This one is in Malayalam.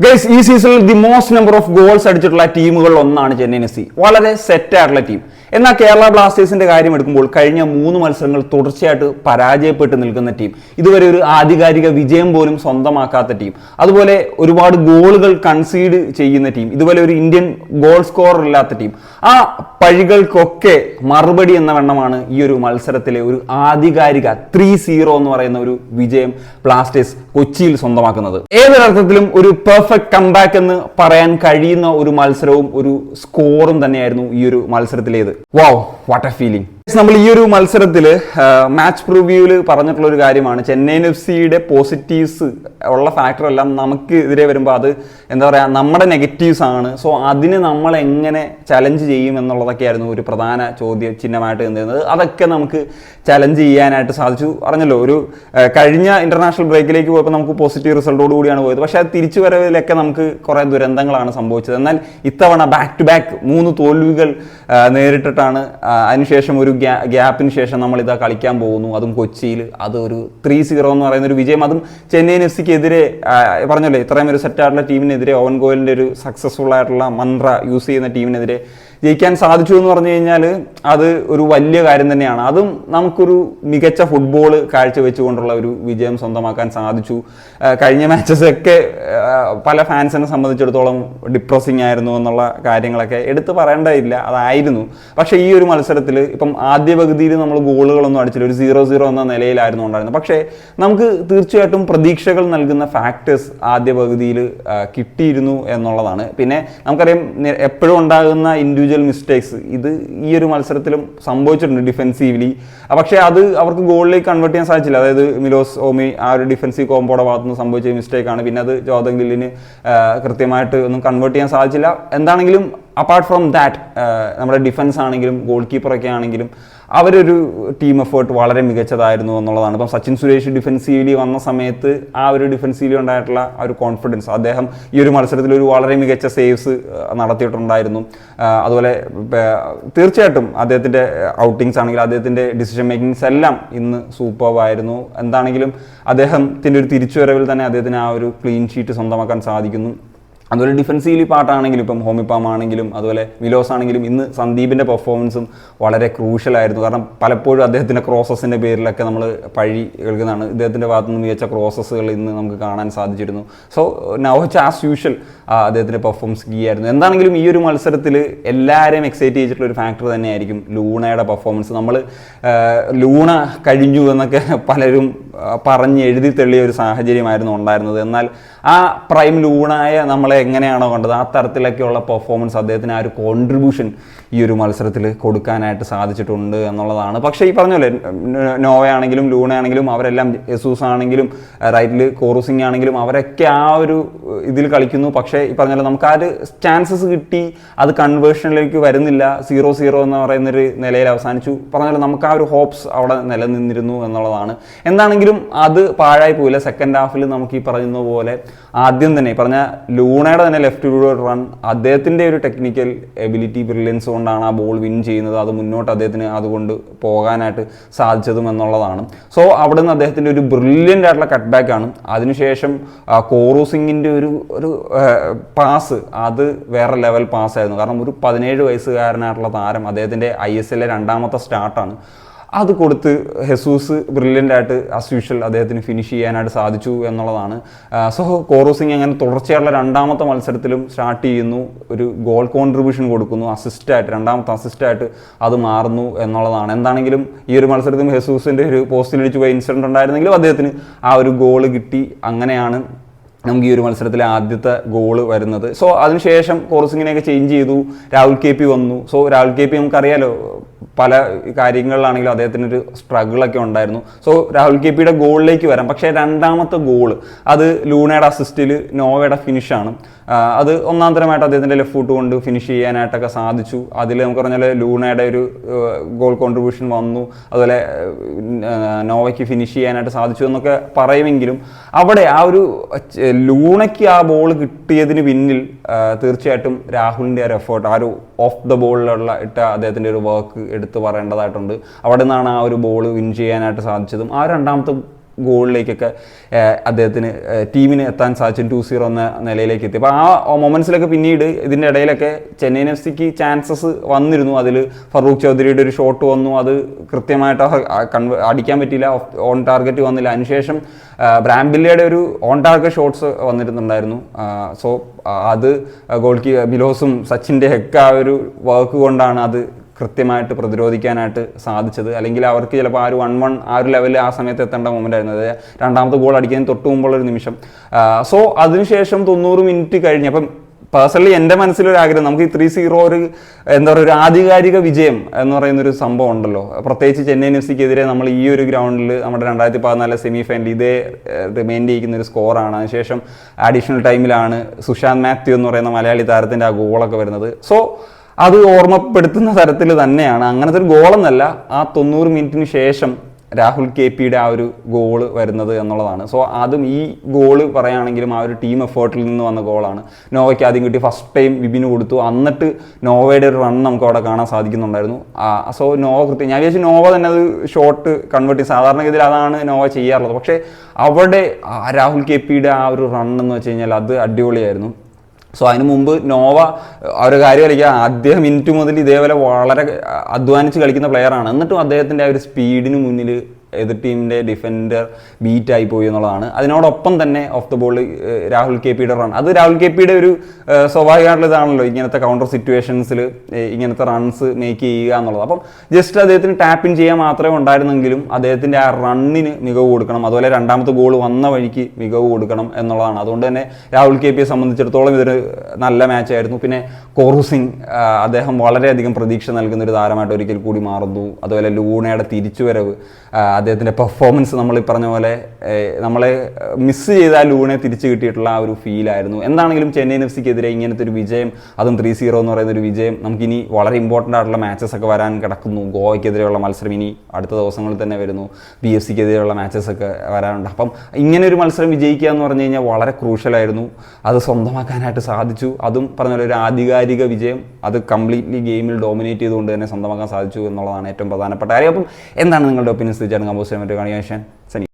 ഗൈസ്, ഈ സീസണിൽ the most number of goals അടിച്ചിട്ടുള്ള ടീമുകളിൽ ഒന്നാണ് ചെന്നൈയിൻ എഫ് സി. വളരെ സെറ്റ് ആയിട്ടുള്ള ടീം. എന്നാൽ കേരള ബ്ലാസ്റ്റേഴ്സിന്റെ കാര്യം എടുക്കുമ്പോൾ കഴിഞ്ഞ 3 മത്സരങ്ങൾ തുടർച്ചയായിട്ട് പരാജയപ്പെട്ട് നിൽക്കുന്ന ടീം, ഇതുവരെ ഒരു ആധികാരിക വിജയം പോലും സ്വന്തമാക്കാത്ത ടീം, അതുപോലെ ഒരുപാട് ഗോളുകൾ കൺസീഡ് ചെയ്യുന്ന ടീം, ഇതുപോലെ ഒരു ഇന്ത്യൻ ഗോൾ സ്കോറർ ഇല്ലാത്ത ടീം. ആ പഴികൾക്കൊക്കെ മറുപടി എന്ന വണ്ണമാണ് ഈ ഒരു മത്സരത്തിലെ ഒരു ആധികാരിക 3-0 എന്ന് പറയുന്ന ഒരു വിജയം ബ്ലാസ്റ്റേഴ്സ് കൊച്ചിയിൽ സ്വന്തമാക്കുന്നത്. ഏതൊരർത്ഥത്തിലും ഒരു പെർഫെക്റ്റ് കംബാക്ക് എന്ന് പറയാൻ കഴിയുന്ന ഒരു മത്സരവും ഒരു സ്കോറും തന്നെയായിരുന്നു ഈ ഒരു മത്സരത്തിലേത്. Wow, what a feeling. നമ്മൾ ഈ ഒരു മത്സരത്തിൽ മാച്ച് പ്രിവ്യൂവിൽ പറഞ്ഞിട്ടുള്ള ഒരു കാര്യമാണ്, ചെന്നൈയിൻ എഫ് സിയുടെ പോസിറ്റീവ്സ് ഉള്ള ഫാക്ടർ എല്ലാം നമുക്ക് എതിരെ വരുമ്പോൾ അത് എന്താ പറയുക, നമ്മുടെ നെഗറ്റീവ്സ് ആണ്. സോ അതിന് നമ്മൾ എങ്ങനെ ചലഞ്ച് ചെയ്യും എന്നുള്ളതൊക്കെയായിരുന്നു ഒരു പ്രധാന ചോദ്യ ചിഹ്നമായിട്ട് നിന്നിരുന്നത്. അതൊക്കെ നമുക്ക് ചലഞ്ച് ചെയ്യാനായിട്ട് സാധിച്ചു. അറിഞ്ഞല്ലോ, ഒരു കഴിഞ്ഞ ഇന്റർനാഷണൽ ബ്രേക്കിലേക്ക് പോയപ്പോൾ നമുക്ക് പോസിറ്റീവ് റിസൾട്ടോട് കൂടിയാണ് പോയത്. പക്ഷേ അത് തിരിച്ചു വരവിലൊക്കെ നമുക്ക് കുറേ ദുരന്തങ്ങളാണ് സംഭവിച്ചത്. എന്നാൽ ഇത്തവണ ബാക്ക് ടു ബാക്ക് 3 തോൽവികൾ നേരിട്ടിട്ടാണ് അതിനുശേഷം ഒരു ഗ്യാപ്പിന് ശേഷം നമ്മൾ ഇതാ കളിക്കാൻ പോകുന്നു, അതും കൊച്ചിയിൽ. അത് ഒരു 3-0 എന്ന് പറയുന്ന ഒരു വിജയം, അതും ചെന്നൈയിൻ എഫ് സിക്ക് എതിരെ. പറഞ്ഞല്ലേ, ഇത്രയും ഒരു സെറ്റായിട്ടുള്ള ടീമിനെതിരെ, ഓവൻ ഗോയലിൻ്റെ ഒരു സക്സസ്ഫുൾ ആയിട്ടുള്ള മന്ത്ര യൂസ് ചെയ്യുന്ന ടീമിനെതിരെ ജയിക്കാൻ സാധിച്ചു എന്ന് പറഞ്ഞു കഴിഞ്ഞാൽ അത് ഒരു വലിയ കാര്യം തന്നെയാണ്. അതും നമുക്കൊരു മികച്ച ഫുട്ബോൾ കാഴ്ചവെച്ചുകൊണ്ടുള്ള ഒരു വിജയം സ്വന്തമാക്കാൻ സാധിച്ചു. കഴിഞ്ഞ മാച്ചസൊക്കെ പല ഫാൻസിനെ സംബന്ധിച്ചിടത്തോളം ഡിപ്രസിങ് ആയിരുന്നു എന്നുള്ള കാര്യങ്ങളൊക്കെ എടുത്ത് പറയേണ്ടതില്ല, അതായിരുന്നു. പക്ഷേ ഈ ഒരു മത്സരത്തിൽ ഇപ്പം ആദ്യ പകുതിയിൽ നമ്മൾ ഗോളുകളൊന്നും അടിച്ചില്ല, ഒരു 0-0 എന്ന നിലയിലായിരുന്നു ഉണ്ടായിരുന്നത്. പക്ഷേ നമുക്ക് തീർച്ചയായിട്ടും പ്രതീക്ഷകൾ നൽകുന്ന ഫാക്ടേഴ്സ് ആദ്യ പകുതിയിൽ കിട്ടിയിരുന്നു എന്നുള്ളതാണ്. പിന്നെ നമുക്കറിയാം, എപ്പോഴും ഉണ്ടാകുന്ന ഇൻഡിവിജ്വൽ മിസ്റ്റേക്സ് ഇത് ഈ ഒരു മത്സരത്തിലും സംഭവിച്ചിട്ടുണ്ട് ഡിഫെൻസീവ്ലി. പക്ഷേ അത് അവർക്ക് ഗോളിലേക്ക് കൺവേർട്ട് ചെയ്യാൻ സാധിച്ചില്ല. അതായത് മിലോസ് ഓമി ആ ഒരു ഡിഫെൻസീവ് കോമ്പോയുടെ ഭാഗത്തുനിന്ന് സംഭവിച്ച മിസ്റ്റേക്കാണ്. പിന്നെ അത് ജോർദൻ ഗില്ലിന് കൃത്യമായിട്ട് ഒന്നും കൺവേർട്ട് ചെയ്യാൻ സാധിച്ചില്ല. എന്താണെങ്കിലും അപ്പാർട്ട് ഫ്രോം ദാറ്റ്, നമ്മുടെ ഡിഫൻസ് ആണെങ്കിലും ഗോൾ കീപ്പറൊക്കെ ആണെങ്കിലും അവരൊരു ടീം എഫേർട്ട് വളരെ മികച്ചതായിരുന്നു എന്നുള്ളതാണ്. ഇപ്പം സച്ചിൻ സുരേഷ് ഡിഫെൻസീവ്ലി വന്ന സമയത്ത് ആ ഒരു ഡിഫെൻസീവ്ലി ഉണ്ടായിട്ടുള്ള ആ ഒരു കോൺഫിഡൻസ്, അദ്ദേഹം ഈ ഒരു മത്സരത്തിൽ ഒരു വളരെ മികച്ച സേവ്സ് നടത്തിയിട്ടുണ്ടായിരുന്നു. അതുപോലെ തീർച്ചയായിട്ടും അദ്ദേഹത്തിൻ്റെ ഔട്ടിങ്സ് ആണെങ്കിലും അദ്ദേഹത്തിൻ്റെ ഡിസിഷൻ മേക്കിങ്സ് എല്ലാം ഇന്ന് സൂപ്പർവായിരുന്നു. എന്താണെങ്കിലും അദ്ദേഹത്തിൻ്റെ ഒരു തിരിച്ചുവരവിൽ തന്നെ അദ്ദേഹത്തിന് ആ ഒരു ക്ലീൻ ഷീറ്റ് സ്വന്തമാക്കാൻ സാധിക്കുന്നു. അതുപോലെ ഡിഫൻസീവ്ലി പാർട്ടാണെങ്കിലും, ഇപ്പം ഹോമിപ്പാം ആണെങ്കിലും അതുപോലെ മിലോസ് ആണെങ്കിലും, ഇന്ന് സന്ദീപിൻ്റെ പെർഫോമൻസും വളരെ ക്രൂഷ്യലായിരുന്നു. കാരണം പലപ്പോഴും അദ്ദേഹത്തിൻ്റെ ക്രോസസിൻ്റെ പേരിലൊക്കെ നമ്മൾ പഴി കേൾക്കുന്നതാണ്. ഇദ്ദേഹത്തിൻ്റെ ഭാഗത്തുനിന്ന് മികച്ച ക്രോസസുകൾ ഇന്ന് നമുക്ക് കാണാൻ സാധിച്ചിരുന്നു. സോ നൗച്ച് ആസ് യൂഷ്വൽ അദ്ദേഹത്തിൻ്റെ പെർഫോമൻസ് കീ ആയിരുന്നു. എന്താണെങ്കിലും ഈ ഒരു മത്സരത്തിൽ എല്ലാവരെയും എക്സൈറ്റ് ചെയ്തിട്ടുള്ള ഒരു ഫാക്ടർ തന്നെയായിരിക്കും ലൂണയുടെ പെർഫോമൻസ്. നമ്മൾ ലൂണ കഴിഞ്ഞു എന്നൊക്കെ പലരും പറഞ്ഞ് എഴുതി തെളിയ ഒരു സാഹചര്യമായിരുന്നു ഉണ്ടായിരുന്നത്. എന്നാൽ ആ പ്രൈം ലൂണായ നമ്മളെ എങ്ങനെയാണോ കണ്ടത്, ആ തരത്തിലൊക്കെയുള്ള പെർഫോമൻസ് അദ്ദേഹത്തിന് ആ ഒരു കോൺട്രിബ്യൂഷൻ ഈ ഒരു മത്സരത്തിൽ കൊടുക്കാനായിട്ട് സാധിച്ചിട്ടുണ്ട് എന്നുള്ളതാണ്. പക്ഷേ ഈ പറഞ്ഞല്ലേ, നോവയാണെങ്കിലും ലൂണയാണെങ്കിലും അവരെല്ലാം, യെസൂസ് ആണെങ്കിലും റൈറ്റിൽ കോറൂസിംഗ് ആണെങ്കിലും അവരൊക്കെ ആ ഒരു ഇതിൽ കളിക്കുന്നു. പക്ഷേ ഈ പറഞ്ഞാൽ നമുക്ക് ആ ഒരു ചാൻസസ് കിട്ടി, അത് കൺവേർഷനിലേക്ക് വരുന്നില്ല. 0-0 എന്ന് പറയുന്നൊരു നിലയിൽ അവസാനിച്ചു. പറഞ്ഞാൽ നമുക്ക് ആ ഒരു ഹോപ്സ് അവിടെ നിലനിന്നിരുന്നു എന്നുള്ളതാണ്. എന്താണെങ്കിലും അത് പാഴായി പോയില്ല. സെക്കൻഡ് ഹാഫിൽ നമുക്ക് ഈ പറയുന്ന പോലെ ആദ്യം തന്നെ പറഞ്ഞ ലൂണയുടെ തന്നെ ലെഫ്റ്റ് റൺ, അദ്ദേഹത്തിൻ്റെ ഒരു ടെക്നിക്കൽ എബിലിറ്റി, ബ്രില്യൻസ് കൊണ്ടാണ് ആ ബോൾ വിൻ ചെയ്യുന്നത്. അത് മുന്നോട്ട് അദ്ദേഹത്തിന് അതുകൊണ്ട് പോകാനായിട്ട് സാധിച്ചതും എന്നുള്ളതാണ്. സോ അവിടെ നിന്ന് അദ്ദേഹത്തിൻ്റെ ഒരു ബ്രില്യൻ്റ് ആയിട്ടുള്ള കട്ട് ബാക്കാണ്. അതിനുശേഷം കോറൂസിങ്ങിൻ്റെ ഒരു പാസ്, അത് വേറെ ലെവൽ പാസ്സായിരുന്നു. കാരണം ഒരു 17 വയസ്സുകാരനായിട്ടുള്ള താരം, അദ്ദേഹത്തിൻ്റെ ISL 2ാമത്തെ സ്റ്റാർട്ടാണ്, അത് കൊടുത്ത് ഹെസൂസ് ബ്രില്യൻ്റ് ആയിട്ട് ആസ് യൂഷ്വൽ അദ്ദേഹത്തിന് ഫിനിഷ് ചെയ്യാനായിട്ട് സാധിച്ചു എന്നുള്ളതാണ്. സോ കോറൂസിങ് അങ്ങനെ തുടർച്ചയായിട്ടുള്ള 2ാമത്തെ മത്സരത്തിലും സ്റ്റാർട്ട് ചെയ്യുന്നു, ഒരു ഗോൾ കോൺട്രിബ്യൂഷൻ കൊടുക്കുന്നു, അസിസ്റ്റായിട്ട് 2ാമത്തെ അസിസ്റ്റായിട്ട് അത് മാറുന്നു എന്നുള്ളതാണ്. എന്താണെങ്കിലും ഈ ഒരു മത്സരത്തിൽ ഹെസൂസിൻ്റെ ഒരു പോസ്റ്റിലിടിച്ച് പോയ ഇൻസിഡൻറ്റ് ഉണ്ടായിരുന്നെങ്കിലും അദ്ദേഹത്തിന് ആ ഒരു ഗോള് കിട്ടി. അങ്ങനെയാണ് നമുക്ക് ഈ ഒരു മത്സരത്തിലെ ആദ്യത്തെ ഗോള് വരുന്നത്. സോ അതിനുശേഷം കോറൂസിങ്ങിനെയൊക്കെ ചേഞ്ച് ചെയ്തു, രാഹുൽ KP വന്നു. സോ രാഹുൽ KP നമുക്കറിയാലോ, പല കാര്യങ്ങളിലാണെങ്കിലും അദ്ദേഹത്തിനൊരു സ്ട്രഗിളൊക്കെ ഉണ്ടായിരുന്നു. സോ രാഹുൽ KPയുടെ ഗോളിലേക്ക് വരാം. പക്ഷേ 2ാമത്തെ ഗോള് അത് ലൂണയുടെ അസിസ്റ്റിൽ നോവയുടെ ഫിനിഷാണ്. അത് ഒന്നാം തരമായിട്ട് അദ്ദേഹത്തിൻ്റെ ലെഫ്റ്റ് ഫുട്ട് കൊണ്ട് ഫിനിഷ് ചെയ്യാനായിട്ടൊക്കെ സാധിച്ചു. അതിൽ നമുക്ക് പറഞ്ഞാൽ ലൂണയുടെ ഒരു ഗോൾ കോൺട്രിബ്യൂഷൻ വന്നു, അതുപോലെ നോവയ്ക്ക് ഫിനിഷ് ചെയ്യാനായിട്ട് സാധിച്ചു എന്നൊക്കെ പറയുമെങ്കിലും അവിടെ ആ ഒരു ലൂണയ്ക്ക് ആ ബോൾ കിട്ടിയതിന് പിന്നിൽ തീർച്ചയായിട്ടും രാഹുലിൻ്റെ ഒരു എഫേർട്ട്, ആ ഒരു ഓഫ് ദ ബോളിലുള്ള അദ്ദേഹത്തിൻ്റെ ഒരു വർക്ക് എടുത്ത് പറയേണ്ടതായിട്ടുണ്ട്. അവിടെ നിന്നാണ് ആ ഒരു ബോൾ വിൻ ചെയ്യാനായിട്ട് സാധിച്ചതും. ആ 2ാമത്തെ ഗോളിലേക്കൊക്കെ അദ്ദേഹത്തിന് ടീമിന് എത്താൻ സാധിച്ചു, 2-0 എന്ന നിലയിലേക്ക് എത്തി. അപ്പോൾ ആ മൊമെൻറ്റ്സിലൊക്കെ പിന്നീട് ഇതിൻ്റെ ഇടയിലൊക്കെ ചെന്നൈയിൻ എഫ് സിക്ക് ചാൻസസ് വന്നിരുന്നു. അതിൽ ഫറൂഖ് ചൗധരിയുടെ ഒരു ഷോട്ട് വന്നു, അത് കൃത്യമായിട്ട് അടിക്കാൻ പറ്റിയില്ല, ഓൺ ടാർഗറ്റ് വന്നില്ല. അതിനുശേഷം ബ്രാംബില്ലയുടെ ഒരു ഓൺ ടാർഗറ്റ് ഷോട്ട്സ് വന്നിരുന്നുണ്ടായിരുന്നു. സോ അത് ബിലോസും സച്ചിൻ്റെ ഒക്കെ ആ ഒരു വർക്ക് കൊണ്ടാണ് അത് കൃത്യമായിട്ട് പ്രതിരോധിക്കാനായിട്ട് സാധിച്ചത്. അല്ലെങ്കിൽ അവർക്ക് ചിലപ്പോൾ ആ ഒരു 1-1 ആ ഒരു ലെവലിൽ ആ സമയത്ത് എത്തേണ്ട മൊമെൻ്റ് ആയിരുന്നു. അതായത് രണ്ടാമത്തെ ഗോൾ അടിക്കുന്നതിന് തൊട്ട് മുമ്പുള്ളൊരു നിമിഷം. സോ അതിനുശേഷം 90 മിനിറ്റ് കഴിഞ്ഞ്, അപ്പം പേഴ്സണലി എൻ്റെ മനസ്സിലൊരു ആഗ്രഹം, നമുക്ക് ഈ 3-0 ഒരു എന്താ പറയുക, ഒരു ആധികാരിക വിജയം എന്ന് പറയുന്നൊരു സംഭവം ഉണ്ടല്ലോ. പ്രത്യേകിച്ച് ചെന്നൈയിൻ എഫ് സിക്കെതിരെ നമ്മൾ ഈ ഒരു ഗ്രൗണ്ടിൽ നമ്മുടെ 2014 സെമി ഫൈനൽ ഇതേ റിമൈൻഡ് ചെയ്യിക്കുന്ന ഒരു സ്കോറാണ്. അതിനുശേഷം അഡീഷണൽ ടൈമിലാണ് സുശാന്ത് മാത്യു എന്ന് പറയുന്ന മലയാളി താരത്തിൻ്റെ ആ ഗോളൊക്കെ വരുന്നത്. സോ അത് ഓർമ്മപ്പെടുത്തുന്ന തരത്തിൽ തന്നെയാണ്. അങ്ങനത്തെ ഒരു ഗോളെന്നല്ല, ആ 90 മിനിറ്റിന് ശേഷം രാഹുൽ KP ആ ഒരു ഗോള് വരുന്നത് എന്നുള്ളതാണ്. സോ അതും ഈ ഗോള് പറയുകയാണെങ്കിലും ആ ഒരു ടീം എഫേർട്ടിൽ നിന്ന് വന്ന ഗോളാണ്. നോവയ്ക്ക് ആദ്യം കിട്ടി, ഫസ്റ്റ് ടൈം വിപിന് കൊടുത്തു, എന്നിട്ട് നോവയുടെ ഒരു റൺ നമുക്ക് അവിടെ കാണാൻ സാധിക്കുന്നുണ്ടായിരുന്നു. സോ നോവ കൃത്യം, ഞാൻ വിചാരിച്ചു നോവ തന്നെ അത് ഷോട്ട് കൺവേർട്ട് ചെയ്യും, സാധാരണഗതിയിൽ അതാണ് നോവ ചെയ്യാറുള്ളത്. പക്ഷേ അവിടെ രാഹുൽ KP ആ ഒരു റൺ എന്ന് വെച്ച് കഴിഞ്ഞാൽ അത് അടിപൊളിയായിരുന്നു. സോ അതിന് മുമ്പ് നോവ ഒരു കാര്യം കളിക്കുക, ആദ്യ മിനിറ്റ് മുതൽ ഇതേപോലെ വളരെ അധ്വാനിച്ച് കളിക്കുന്ന പ്ലെയറാണ്. എന്നിട്ടും അദ്ദേഹത്തിൻ്റെ ആ ഒരു സ്പീഡിന് മുന്നിൽ എതിർ ടീമിൻ്റെ ഡിഫൻഡർ ബീറ്റായി പോയി എന്നുള്ളതാണ്. അതിനോടൊപ്പം തന്നെ of the ball Rahul KP run, അത് രാഹുൽ KP ഒരു സ്വാഭാവികമായിട്ടുള്ള ഇതാണല്ലോ, ഇങ്ങനത്തെ കൗണ്ടർ സിറ്റുവേഷൻസിൽ ഇങ്ങനത്തെ റൺസ് മേക്ക് ചെയ്യുക എന്നുള്ളത്. അപ്പം ജസ്റ്റ് അദ്ദേഹത്തിന് ടാപ്പ് ഇൻ ചെയ്യാൻ മാത്രമേ ഉണ്ടായിരുന്നെങ്കിലും അദ്ദേഹത്തിൻ്റെ ആ റണ്ണിന് മികവ് കൊടുക്കണം, അതുപോലെ രണ്ടാമത്തെ ഗോൾ വന്ന വഴിക്ക് മികവ് കൊടുക്കണം എന്നുള്ളതാണ്. അതുകൊണ്ട് തന്നെ രാഹുൽ KP സംബന്ധിച്ചിടത്തോളം ഇതൊരു നല്ല മാച്ചായിരുന്നു. പിന്നെ കോറു സിംഗ്, അദ്ദേഹം വളരെയധികം പ്രതീക്ഷ നൽകുന്ന ഒരു താരമായിട്ട് ഒരിക്കൽ കൂടി മാറുന്നു. അതുപോലെ ലൂണയുടെ തിരിച്ചുവരവ്, അദ്ദേഹത്തിൻ്റെ പെർഫോമൻസ് നമ്മൾ ഈ പറഞ്ഞ പോലെ നമ്മളെ മിസ് ചെയ്താൽ ലൂണെ തിരിച്ചു കിട്ടിയിട്ടുള്ള ആ ഒരു ഫീലായിരുന്നു. എന്താണെങ്കിലും ചെന്നൈയിൻ എഫ് സിക്കെതിരെ ഇങ്ങനത്തെ ഒരു വിജയം, അതും 3-0 എന്ന് പറയുന്ന ഒരു വിജയം, നമുക്കിനി വളരെ ഇമ്പോർട്ടൻ്റ് ആയിട്ടുള്ള മാച്ചസ് ഒക്കെ വരാൻ കിടക്കുന്നു. ഗോവയ്ക്കെതിരെയുള്ള മത്സരം ഇനി അടുത്ത ദിവസങ്ങളിൽ തന്നെ വരുന്നു, BFCക്കെതിരെയുള്ള മാച്ചസ് ഒക്കെ വരാനുണ്ട്. അപ്പം ഇങ്ങനെ ഒരു മത്സരം വിജയിക്കുക എന്ന് പറഞ്ഞു കഴിഞ്ഞാൽ വളരെ ക്രൂഷ്യലായിരുന്നു. അത് സ്വന്തമാക്കാനായിട്ട് സാധിച്ചു. അതും പറഞ്ഞ പോലെ ഒരു ആധികാരിക വിജയം, അത് കംപ്ലീറ്റ്ലി ഗെയിമിൽ ഡോമിനേറ്റ് ചെയ്തുകൊണ്ട് തന്നെ സ്വന്തമാക്കാൻ സാധിച്ചു എന്നുള്ളതാണ് ഏറ്റവും പ്രധാനപ്പെട്ട കാര്യം. അപ്പം എന്താണ് നിങ്ങളുടെ ഒപ്പീനിയൻസ്? കമ്പോസ് ചെയ്യാൻ പറ്റുക കാണിക്കാൻ സനി.